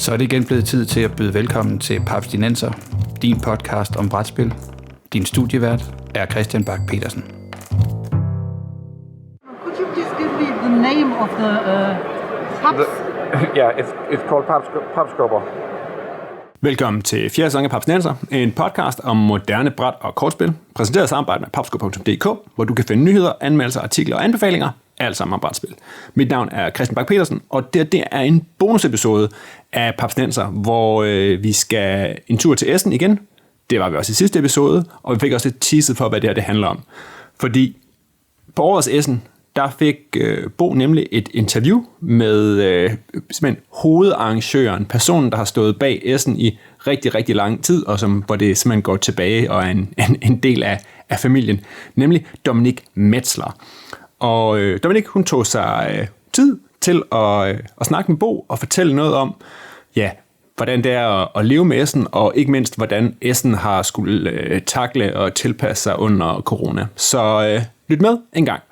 Så er det igen blevet tid til at byde velkommen til Papstinenser, din podcast om brætspil. Din studievært er Christian Bak-Petersen. Could you please give me the name of the Paps? It's called Papskubber. Velkommen til fjerde sæson af Papstinenser, en podcast om moderne bræt- og kortspil, præsenteret af samarbejde med papskubber.dk, hvor du kan finde nyheder, anmeldelser, artikler og anbefalinger, alt sammen om brætspil. Mit navn er Christian Bak-Petersen, og det er en bonusepisode af Papstinenser, hvor vi skal en tur til Essen igen. Det var vi også i sidste episode, og vi fik også lidt teaset for, hvad det her det handler om. Fordi på årets Essen, der fik Bo nemlig et interview med simpelthen hovedarrangøren, personen, der har stået bag Essen i rigtig, rigtig lang tid, og hvor det simpelthen går tilbage og er en del af familien, nemlig Dronninggen Metzler. Og Dronninggen, hun tog sig tid til at snakke med Bo og fortælle noget om, hvordan det er at leve med Essen, og ikke mindst, hvordan Essen har skulle takle og tilpasse sig under corona. Så lyt med en gang.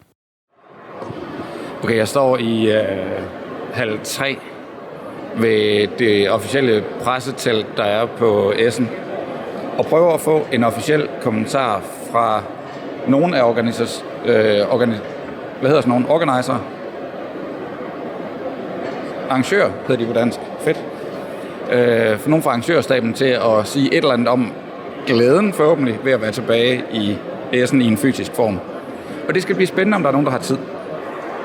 Okay, jeg står i halv 3 ved det officielle pressetelt, der er på Essen, og prøver at få en officiel kommentar fra nogle af organiser. Arrangør hedder de på dansk. Fedt. For nogle fra arrangørstaben til at sige et eller andet om glæden forhåbentlig ved at være tilbage i Essen i en fysisk form. Og det skal blive spændende, om der er nogen, der har tid.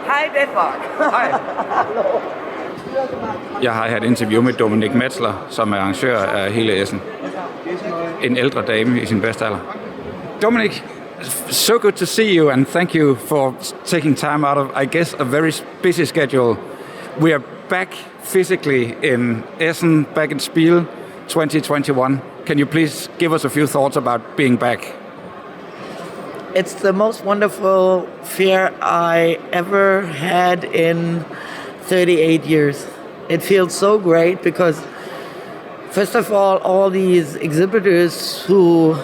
Hej Danmark. Hej. Jeg har her et interview med Dronninggen Metzler, som er arrangør af hele Essen. En ældre dame i sin bedste alder. Dronninggen, so good to see you, and thank you for taking time out of, I guess, a very busy schedule. We are back physically in Essen, back in Spiel 2021. Can you please give us a few thoughts about being back? It's the most wonderful fair I ever had in 38 years. It feels so great because, first of all these exhibitors who,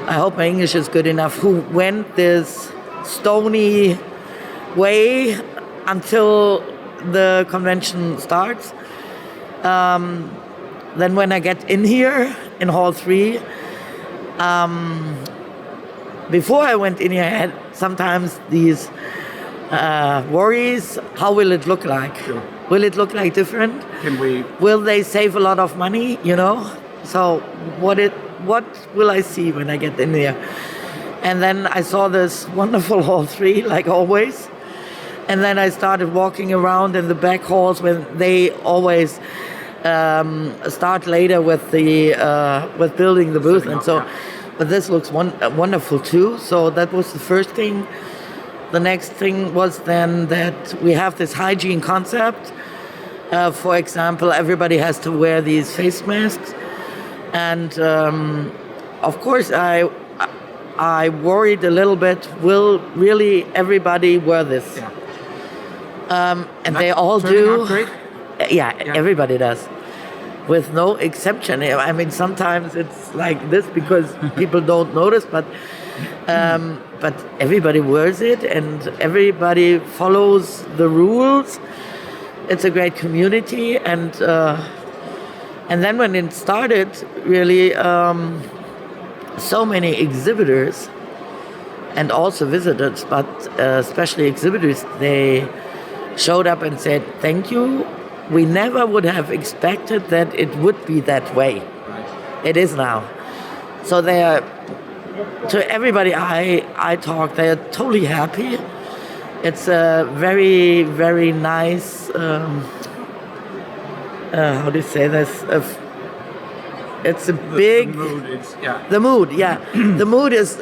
I hope my English is good enough, who went this stony way until the convention starts. Then when I get in here in Hall 3, before I went in here, I had sometimes these worries. How will it look like? Sure. Will it look like different? Will they save a lot of money? So what will I see when I get in here? And then I saw this wonderful Hall 3, like always. And then I started walking around in the back halls when they always start later with with building the booth and so. But this looks wonderful too. So that was the first thing. The next thing was then that we have this hygiene concept. For example, everybody has to wear these face masks. And of course, I worried a little bit, will really everybody wear this? Yeah. And they all do. Yeah, everybody does. With no exception. I mean, sometimes it's like this because people don't notice, but everybody wears it and everybody follows the rules. It's a great community, and then when it started, really, so many exhibitors and also visitors, but especially exhibitors, they showed up and said, "Thank you. We never would have expected that it would be that way." Right. It is now. So to everybody I talk, they are totally happy. It's a very, very nice, how do you say this? It's a big... The mood, yeah. The mood is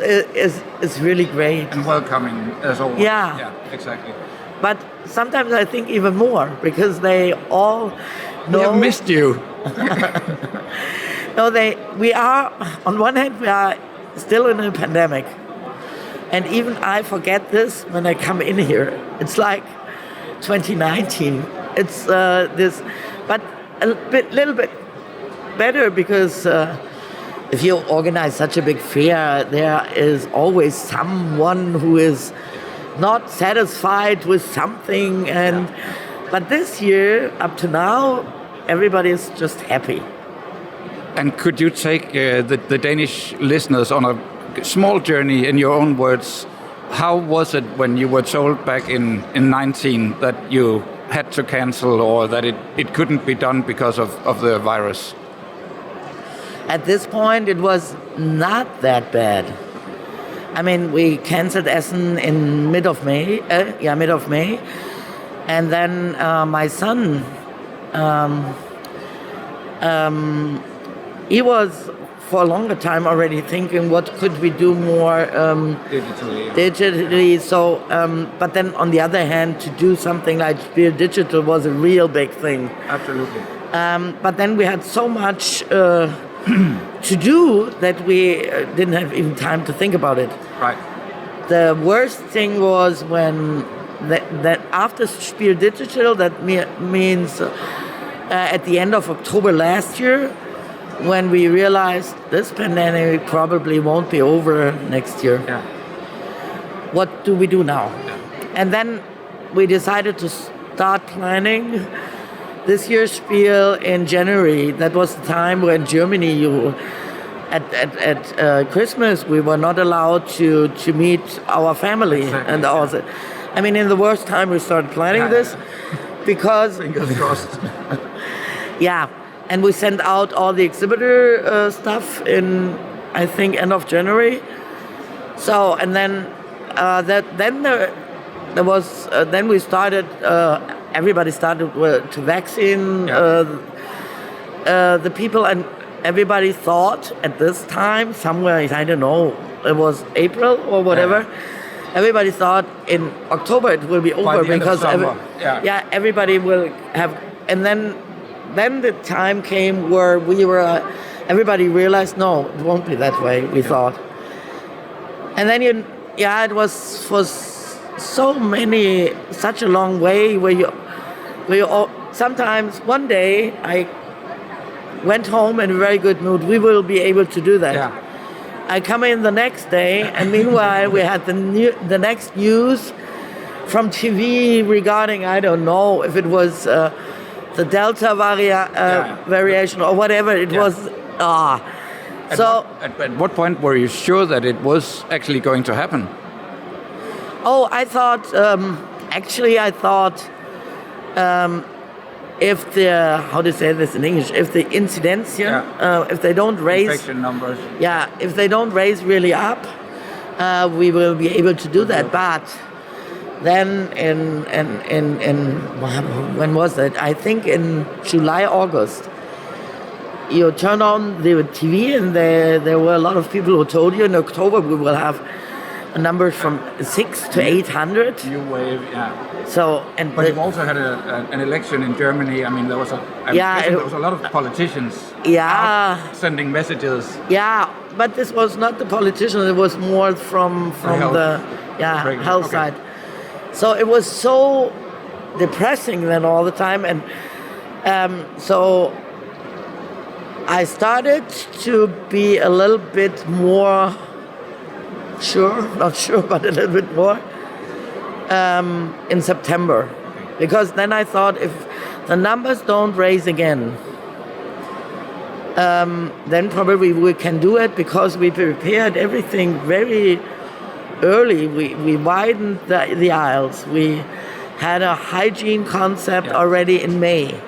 really great. And welcoming as always. Yeah. Yeah, exactly. But sometimes I think even more, because they all know... We have missed you. No, we are, on one hand, we are still in a pandemic. And even I forget this when I come in here. It's like 2019. It's this, but little bit better because if you organize such a big fair, there is always someone who is not satisfied with something, but this year up to now everybody is just happy. And could you take the Danish listeners on a small journey in your own words? How was it when you were told back in 19 that you had to cancel or that it couldn't be done because of the virus? At this point, it was not that bad. I mean, we canceled Essen in mid of May. And then my son, he was for a longer time already thinking, what could we do more digitally? So, but then on the other hand, to do something like Spiel Digital was a real big thing. Absolutely. But then we had so much to do that we didn't have even time to think about it. Right. The worst thing was when that after Spiel Digital, that means at the end of October last year, when we realized this pandemic probably won't be over next year. Yeah. What do we do now? Yeah. And then we decided to start planning this year's Spiel in January. That was the time when Germany, at Christmas, we were not allowed to meet our family. Exactly. And also, I mean, in the worst time we started planning this because fingers crossed. Yeah, and we sent out all the exhibitor stuff in, I think, end of January. So, and then then we started. Everybody started to vaccine the people, and everybody thought at this time, somewhere, I don't know, it was April or whatever. Yeah. Everybody thought in October it will be over because everybody will have. And then the time came where everybody realized, no, it won't be that way, we thought. And then it was for such a long way where you sometimes one day I went home in a very good mood. We will be able to do that. Yeah. I come in the next day, and meanwhile we had the next news from TV regarding, I don't know if it was the Delta variation or whatever it was. At what point were you sure that it was actually going to happen? Oh, I thought, if the, how to say this in English, if the incidence, if they don't raise... Infection numbers. Yeah, if they don't raise really up, we will be able to do that. But then when was that? I think in July, August, you turn on the TV and there were a lot of people who told you in October we will have a number from 600 to 800. New wave, yeah. So, but you also had an election in Germany. I mean, there was a lot of politicians out sending messages. Yeah, but this was not the politicians. It was more from the health side. So it was so depressing then all the time, and so I started to be a little bit more not sure, but a little bit more in September, because then I thought if the numbers don't raise again, then probably we can do it, because we prepared everything very early. We widened the aisles. We had a hygiene concept already in May,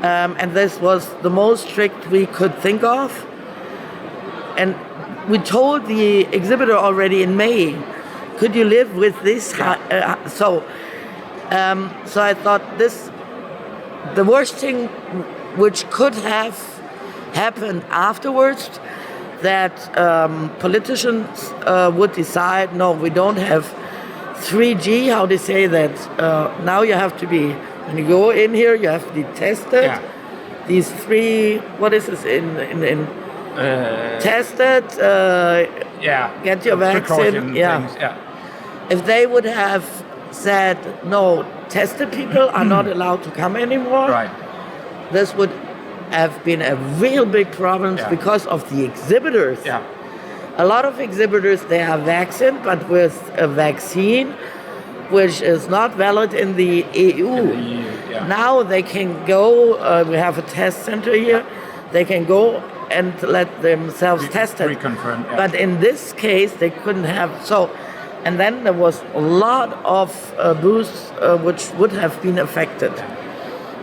and this was the most strict we could think of. And we told the exhibitor already in May, could you live with this? So I thought the worst thing which could have happened afterwards, that politicians would decide, no, we don't have 3G, how they say that, now you have to be, when you go in here, you have to be tested. Yeah. These three, what is this in tested, get your vaccine. Yeah. If they would have said, no, tested people are not allowed to come anymore, right, this would have been a real big problem because of the exhibitors. Yeah. A lot of exhibitors, they are vaccinated, but with a vaccine which is not valid in the EU. Now they can go, we have a test center here, they can go and let themselves test it. Reconfirm, yeah. But in this case, they couldn't have, so, and then there was a lot of booths which would have been affected.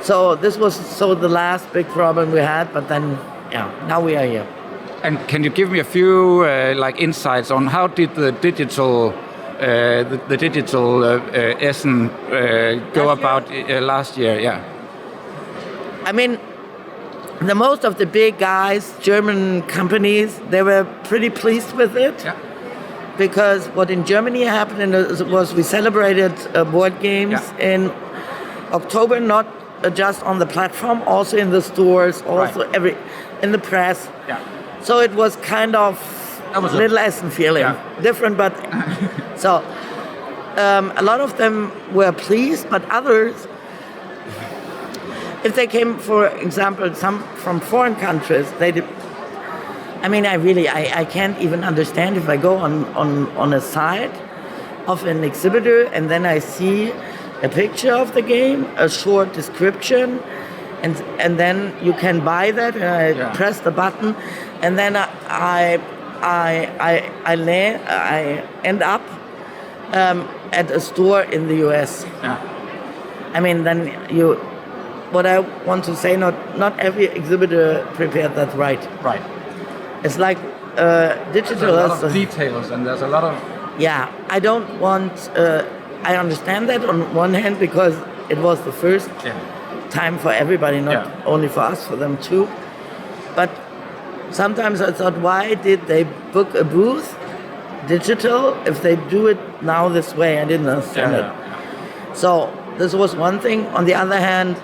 So this was the last big problem we had, but then, now we are here. And can you give me a few insights on how did the digital Essen go about last year? Yeah. I mean, the most of the big guys, German companies, they were pretty pleased with it. Yeah. Because what in Germany happened was we celebrated board games in October, not just on the platform, also in the stores, also in the press. Yeah. So it was kind of little Essen feeling, different, but so a lot of them were pleased, but others, if they came, for example, some from foreign countries, they did. I mean, I can't even understand if I go on a site of an exhibitor and then I see a picture of the game, a short description, and then you can buy that, and I press the button, and then I end up at a store in the US. Yeah. I mean, then what I want to say, not every exhibitor prepared that right. Right. It's like digital. There's a lot of details, and there's a lot of. Yeah, I don't want. I understand that on one hand because it was the first time for everybody, not only for us, for them too. But sometimes I thought, why did they book a booth, digital, if they do it now this way? I didn't understand it. So this was one thing. On the other hand,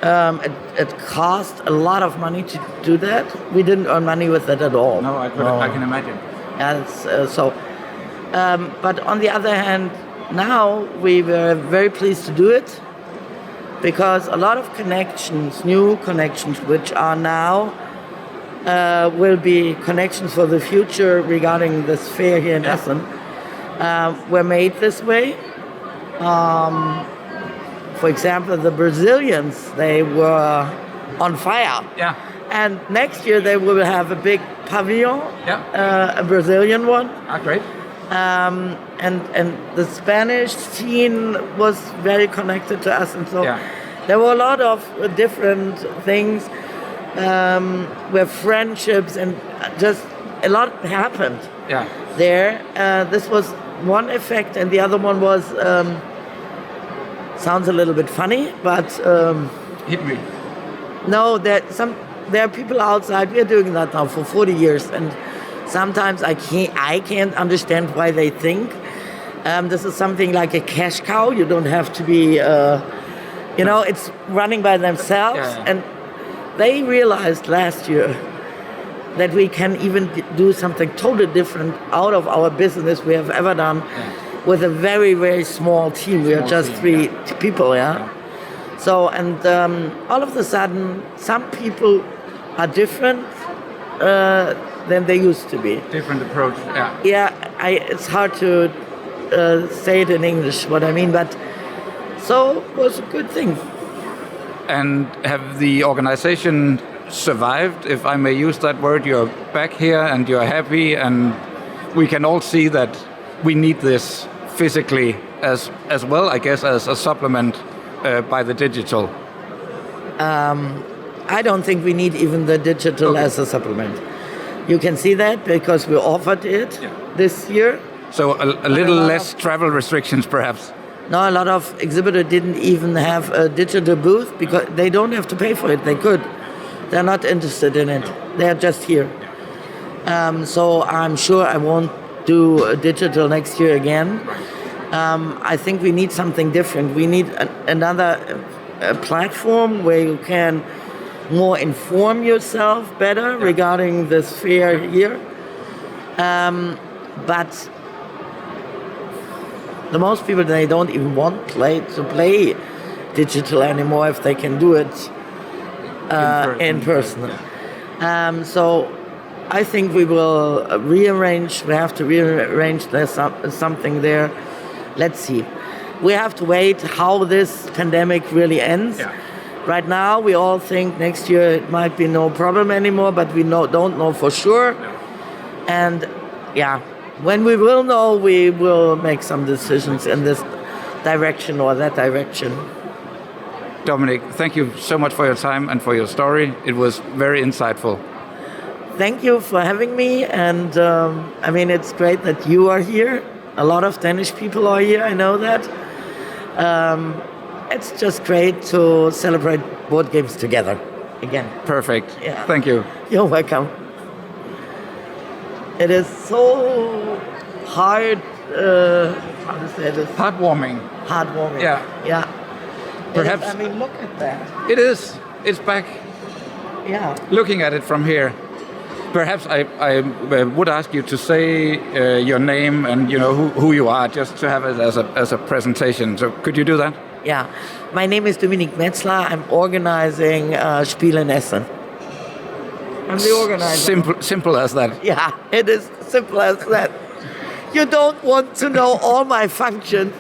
it cost a lot of money to do that. We didn't earn money with that at all. No, I can imagine. Yeah, but on the other hand, now we were very pleased to do it because a lot of connections, new connections, which are now will be connections for the future regarding this fair here in Essen, were made this way. For example, the Brazilians, they were on fire. Yeah. And next year they will have a big pavilion, a Brazilian one. Great. And the Spanish scene was very connected to us, and so there were a lot of different things where friendships and just a lot happened there. This was one effect, and the other one was sounds a little bit funny, but hit me. No, there are people outside. We are doing that now for 40 years, and sometimes I can't understand why they think this is something like a cash cow. You don't have to be, it's running by themselves. And they realized last year that we can even do something totally different out of our business we have ever done with a very, very small team. We are just three people, So, and all of a sudden, some people are different than they used to be. Different approach, It's hard to say it in English, what I mean, but so it was a good thing. And have the organization survived, if I may use that word? You're back here and you're happy, and we can all see that we need this physically as well, I guess, as a supplement by the digital. I don't think we need even the digital as a supplement. You can see that because we offered it this year. So a little less travel restrictions, perhaps. No, a lot of exhibitors didn't even have a digital booth because they don't have to pay for it. They could. They're not interested in it. They're just here. So I'm sure I won't do a digital next year again. I think we need something different. We need another platform where you can more inform yourself better regarding this fair here. But the most people, they don't even want to play digital anymore if they can do it in person. So I think we will rearrange. We have to rearrange. There's something there. Let's see. we have to wait how this pandemic really ends. Yeah. Right now, we all think next year it might be no problem anymore, but we don't know for sure. No. And yeah, when we will know, we will make some decisions in this direction or that direction. Dominic, thank you so much for your time and for your story. It was very insightful. Thank you for having me, and I mean, it's great that you are here. A lot of Danish people are here, I know that. It's just great to celebrate board games together again. Perfect. Yeah. Thank you. You're welcome. It is so hard, how to say this? Heartwarming. Heartwarming. Yeah. Yeah. Perhaps- I mean, look at that. It is. It's back. Yeah. Looking at it from here. Perhaps I would ask you to say your name and who you are, just to have it as a presentation. So could you do that? Yeah. My name is Dominique Metzler. I'm organizing Spiel in Essen. I'm the organizer. Simple as that. Yeah, it is simple as that. You don't want to know all my functions.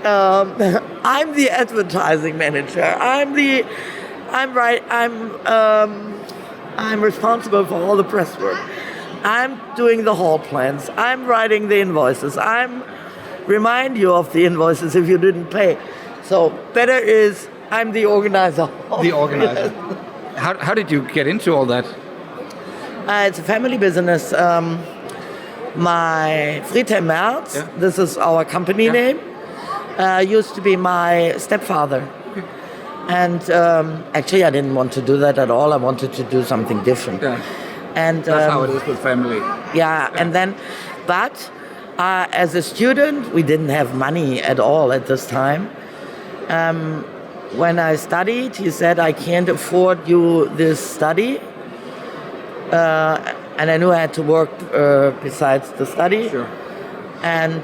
I'm the advertising manager. I'm responsible for all the press work. I'm doing the hall plans. I'm writing the invoices. I'm remind you of the invoices if you didn't pay. So better is I'm the organizer. The organizer. How did you get into all that? It's a family business. My Friedhelm Merz, Yeah. this is our company Yeah. name, used to be my stepfather. And actually, I didn't want to do that at all. I wanted to do something different. Yeah. And That's how it is with family. yeah, and then, but as a student, we didn't have money at all at this time. When I studied, he said, I can't afford you this study. And I knew I had to work besides the study. Sure. And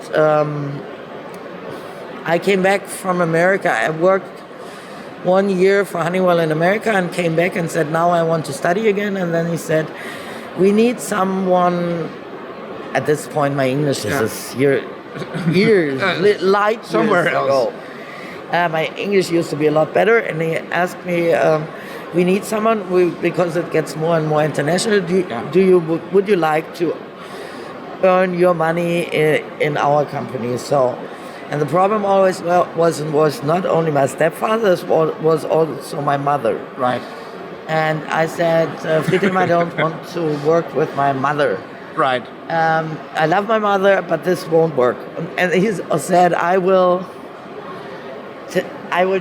I came back from America. I worked 1 year for Honeywell in America and came back and said, now I want to study again. And then he said, we need someone. At this point, my English is years, light somewhere years else. ago. My English used to be a lot better, and he asked me, we need someone because it gets more and more international. Would you like to earn your money in our company? So, and the problem always was not only my stepfather, it was also my mother. Right. And I said, Friedhelm, I don't want to work with my mother. Right. I love my mother, but this won't work. And he said, I will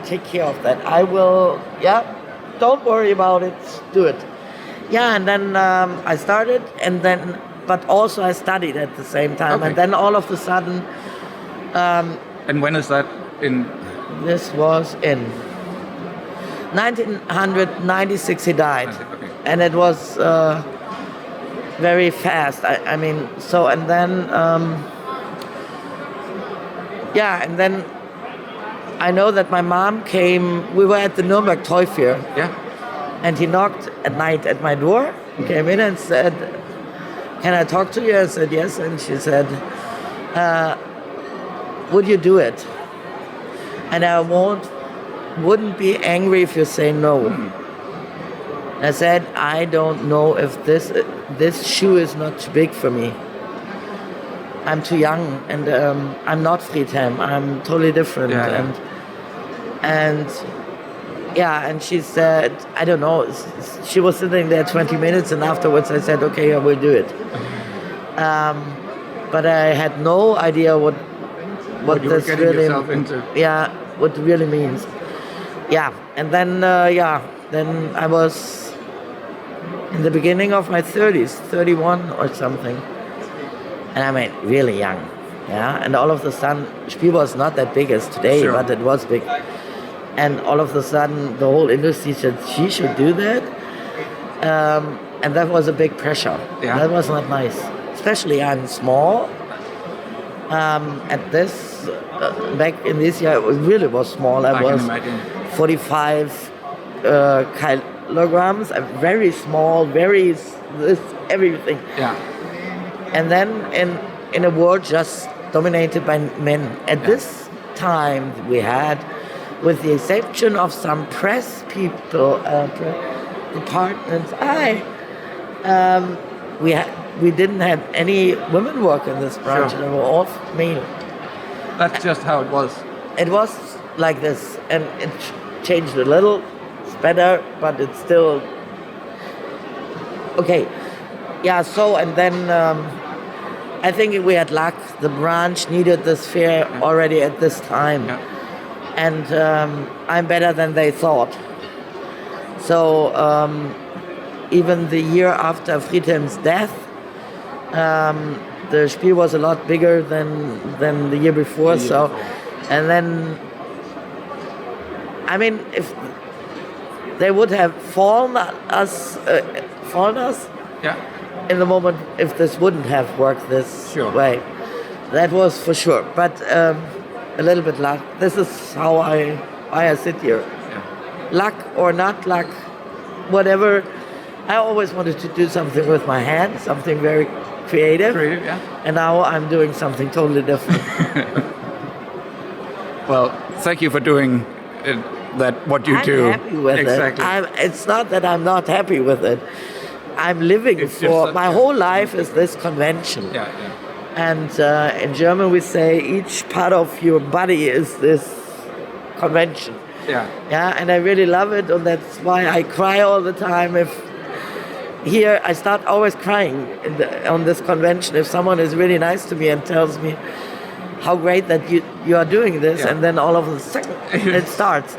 take care of that. I will, don't worry about it, do it. Yeah, and then I started, but also I studied at the same time. Okay. And then all of a sudden, And when is that in? this was in 1996 he died. Okay. And it was very fast. I mean, so, and then, and then I know that my mom came, we were at the Nuremberg Toy Fair. Yeah. And he knocked at night at my door. He came in and said, can I talk to you? I said, yes. And she said, would you do it? And I wouldn't be angry if you say no. I said, I don't know if this shoe is not too big for me. I'm too young, and I'm not Friedhelm. I'm totally different. Yeah. And she said, I don't know. She was sitting there 20 minutes, and afterwards I said, okay, I will do it. But I had no idea what you were this getting really yourself into. Yeah, what it really means. Yeah, and then then I was in the beginning of my 30s, 31 or something. And I mean, really young. Yeah, and all of a sudden, Spiel was not that big as today, Sure. but it was big. And all of a sudden, the whole industry said she should do that. And that was a big pressure. Yeah. That was not nice. Especially I'm small. At this, back in this year, it really was small. I can was imagine. 45 kilograms. I'm very small, everything. Yeah. And then in a world just dominated by men. At this time we had, with the exception of some press people, departments, we didn't have any women work in this branch, Sure. and they were all male. That's just how it was. It was like this, and it changed a little. It's better, but it's still okay. Yeah. So and then I think we had luck. The branch needed this fair already at this time, and I'm better than they thought. So even the year after Friedhelm's death, the Spiel was a lot bigger than the year before. And then, I mean, if they would have fallen us in the moment, if this wouldn't have worked this way, that was for sure. But a little bit luck. This is how I sit here. Luck or not luck, whatever. I always wanted to do something with my hands, something very creative. And now I'm doing something totally different. Well, thank you for doing what you do. I'm happy with it. It's not that I'm not happy with it. I'm living for my whole life is this convention. And in German we say each part of your body is this convention. And I really love it, and that's why I cry all the time. If here I start always crying on this convention if someone is really nice to me and tells me how great that you are doing this, and then all of a sudden it starts.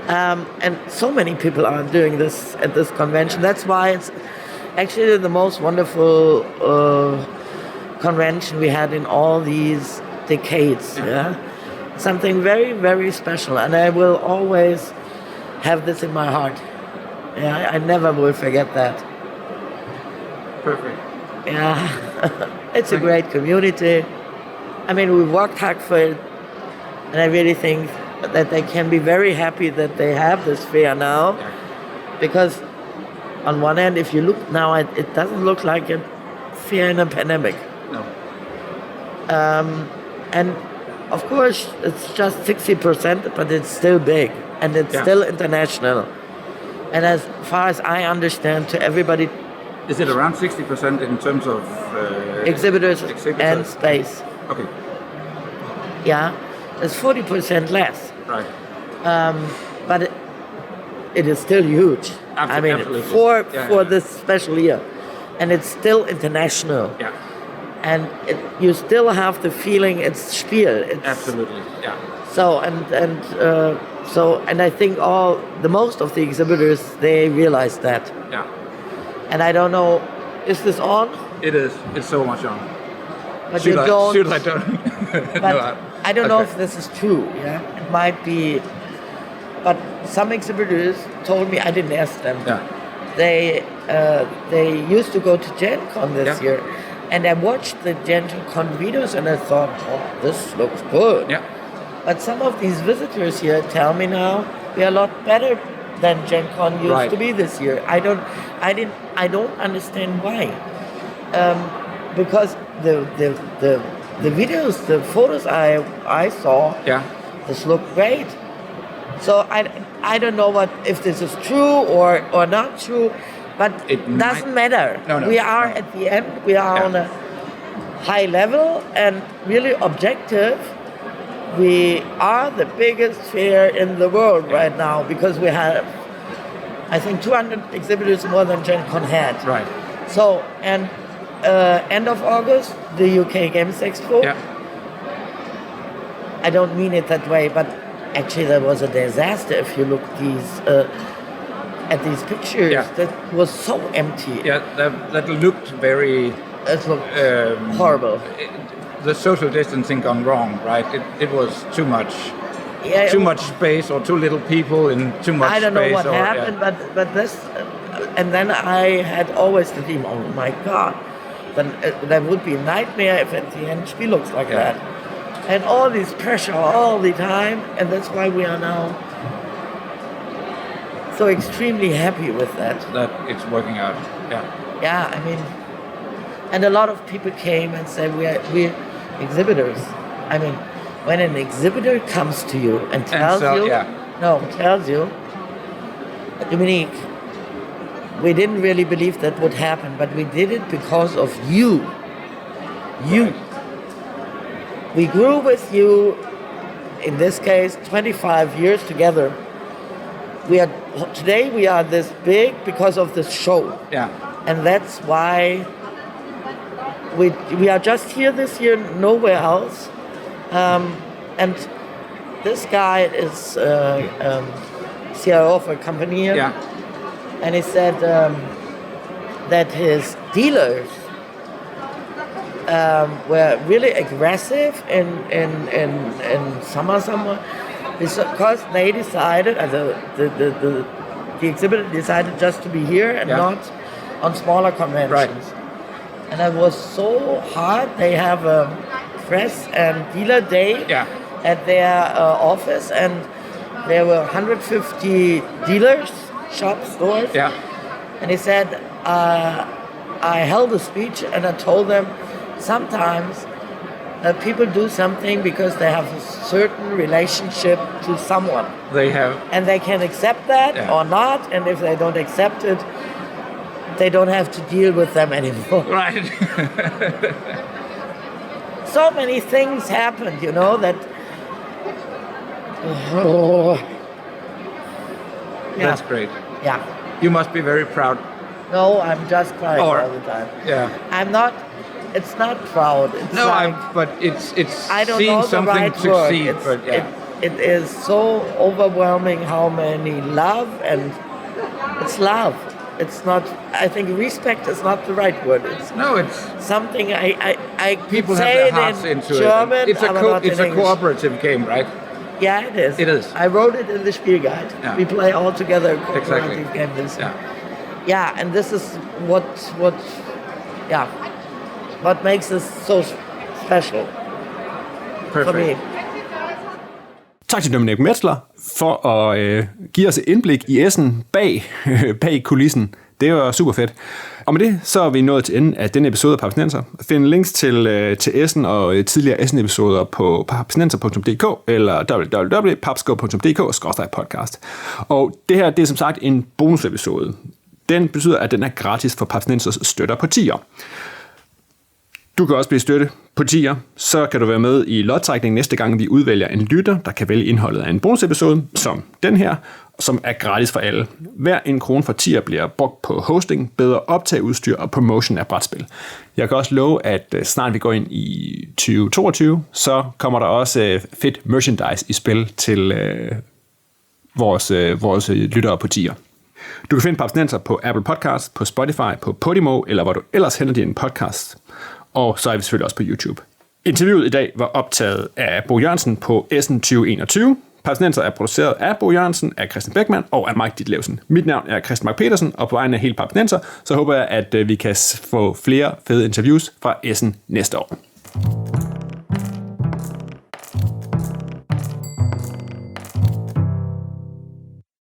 And so many people are doing this at this convention. That's why it's actually the most wonderful convention we had in all these decades. Something very, very special, and I will always have this in my heart. I never will forget that. Perfect. It's a great community. I mean, we worked hard for it, and I really think that they can be very happy that they have this fair now, because on one end, if you look now, it doesn't look like a fair in a pandemic. No. And of course, it's just 60%, but it's still big, and it's still international. And as far as I understand, to everybody, is it around 60% in terms of exhibitors and space? Okay. It's 40% less. Right. But it is still huge. Absolutely. For this special year, and it's still international. And you still have the feeling it's Spiel. Absolutely. So and I think most of the exhibitors, they realize that. And I don't know, is this on? It is. It's so much on. But Should I don't? But No, I don't know if this is true. It might be. But some exhibitors told me, I didn't ask them. They used to go to Gen Con this year, and I watched the Gen Con videos, and I thought, oh, this looks good. But some of these visitors here tell me now we are a lot better than Gen Con used to be this year. I don't understand why. Because the videos, the photos I saw, this looked great. So I don't know if this is true or not true, but it doesn't matter. No, we are at the end. We are on a high level and really objective. We are the biggest fair in the world right now because we have, I think, 200 exhibitors more than Gen Con had. Right. So, and end of August, the UK Games Expo. I don't mean it that way, but actually that was a disaster if you look at these pictures. That was so empty. That looked very... It looked horrible. The social distancing gone wrong, right? It was too much. Too much space, or too little people in too much space. I don't know what happened, but this... and then I had always the dream, oh my God, then that would be a nightmare if at the end Spiel looks like that. And all this pressure all the time, and that's why we are now so extremely happy with that. That it's working out, I mean, and a lot of people came and said we're exhibitors. I mean, when an exhibitor comes to you and tells you, Dominique, we didn't really believe that would happen, but we did it because of you. You. We grew with you, in this case, 25 years together. Today we are this big because of this show. Yeah. And that's why we are just here this year, nowhere else. And this guy is CIO of a company here. Yeah. And he said that his dealers were really aggressive in summer because they decided, the exhibitor decided just to be here and not on smaller conventions. Right. And it was so hard. They have a press and dealer day at their office, and there were 150 dealers, shops, stores. Yeah. And he said, I held a speech and I told them sometimes people do something because they have a certain relationship to someone. They have. And they can accept that or not, and if they don't accept it, they don't have to deal with them anymore. Right. So many things happened, that... That's great. Yeah. You must be very proud. No, I'm just crying all the time. Yeah. I'm not... It's not proud. It's but it's I don't seeing know the something right word. succeed. It is so overwhelming how many love, and it's love. It's not. I think respect is not the right word. It's something I people say have their hearts it in into German. it. It's a cooperative game, right? Yeah, it is. It is. I wrote it in the Spiel-kasketter. Yeah. We play all together a cooperative game this year. Yeah, and this is what makes this so special for me. Tak til Dominique Metzler for at give os et indblik i Essen bag kulissen. Det var super fedt. Og med det, så er vi nået til enden af denne episode af Papstinenser. Find links til Essen og tidligere Essen-episoder på papstinenser.dk eller www.papsco.dk/podcast. Og det her, det er som sagt en bonusepisode. Den betyder, at den er gratis for Papstinensers støtter på tier. Du kan også blive støtte på tier, så kan du være med i lodtrækningen næste gang, vi udvælger en lytter, der kan vælge indholdet af en bonusepisode, som den her, som er gratis for alle. Hver en krone for tier bliver brugt på hosting, bedre optageudstyr og promotion af brætspil. Jeg kan også love, at snart vi går ind i 2022, så kommer der også fedt merchandise i spil til vores lyttere på tier. Du kan finde Papstinenser på Apple Podcasts, på Spotify, på Podimo, eller hvor du ellers henter din podcast. Og så er vi selvfølgelig også på YouTube. Interviewet i dag var optaget af Bo Jørgensen på Essen 2021. Papstinenser er produceret af Bo Jørgensen, af Christian Beckmann og af Mike Ditlevsen. Mit navn er Christian Mark Petersen, og på vegne af hele Papstinenser, så håber jeg, at vi kan få flere fede interviews fra Essen næste år.